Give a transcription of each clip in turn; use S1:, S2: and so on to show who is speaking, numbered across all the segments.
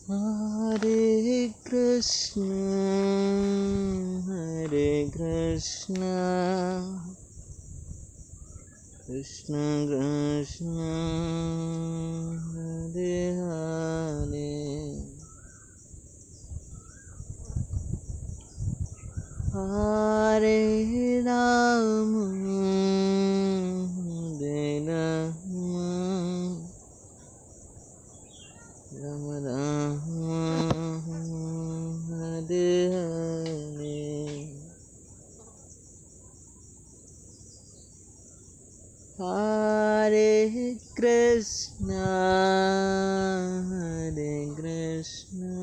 S1: Hare Krishna, Hare Krishna, Krishna Krishna, Hare Hare, Hare Rama, Hare Rama, Rama Rama, Hare Hare, Hare Krishna, Hare Krishna,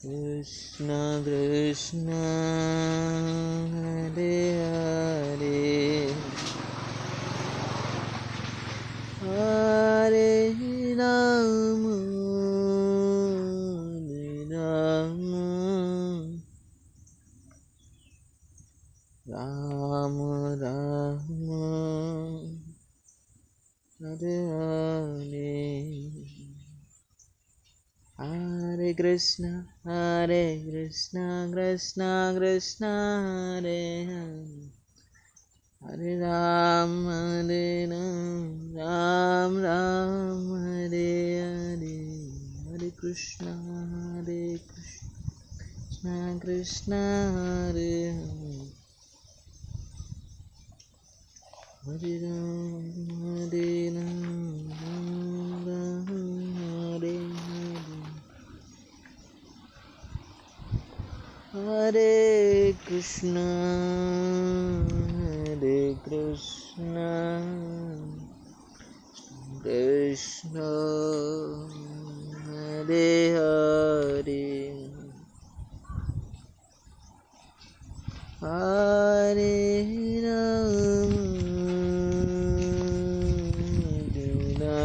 S1: Krishna Krishna, Hare Hare, Hare Rama, Hare Rama, Rama Rama, Hare Hare, Hare Krishna, Krishna Krishna, Hare Hare, Hare Ram, Hare Ram, Ram Ram, Hare Hare, Hare Krishna, Krishna Krishna, Hare Hare, Hare Ram, Hare Ram, Ram Ram, Hare Hare, Hare Krishna, Krishna Hare Hare, Hare Rama,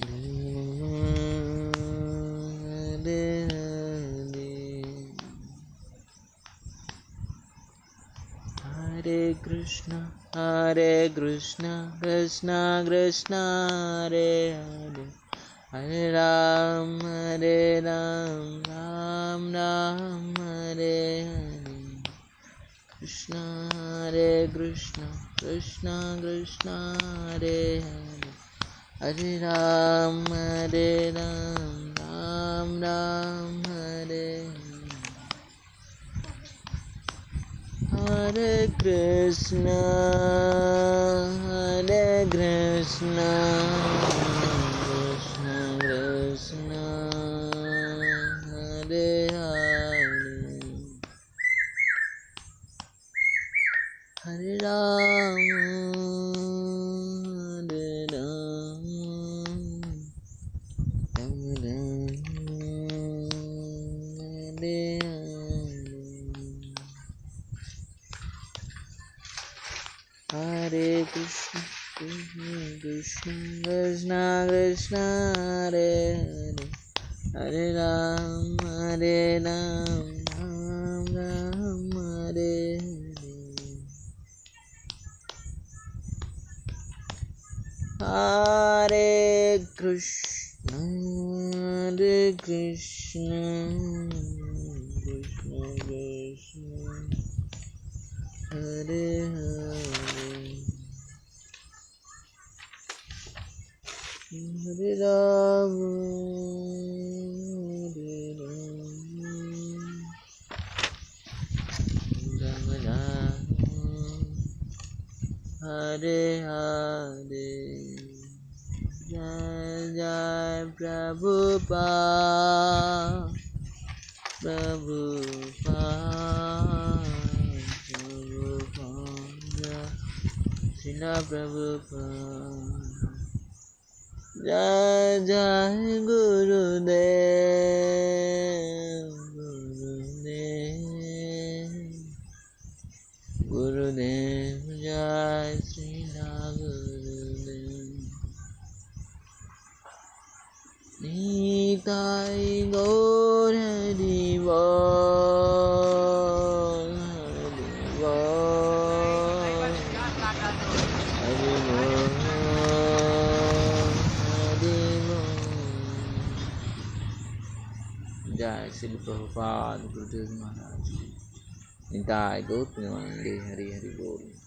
S1: Hare Rama, Hare Hare, Hare Krishna, Krishna Krishna, Hare Hare, Hare Ram, Ram Ram, Hare Hare, Krishna Krishna Krishna, Hare Hare, Hare Ram, Ram Ram, Hare Hare, Hare Krishna, Krishna Krishna, Hare Hare, Hare Rama, Hare Rama, Rama Rama, Hare Hare, Hare Krishna, Krishna Krishna, Hare Hare, Hare Ram, Ram Ram, Hare Hare, Hare Krishna, Krishna Krishna, Hare Hare, Hare Rama, Rama Rama, Hare Hare, Jai Jai Prabhupada, Srila Prabhupada, Jai Jai Gurudev, Gurudev Jai, Srila Gurudev, Nitai Gaur Hari Bol, Hari Bol, Hari Bol. जय श्री प्रभुपाद गुरुदेव महाराज की। निताय गौर प्रेमानंदे हरि हरि बोल।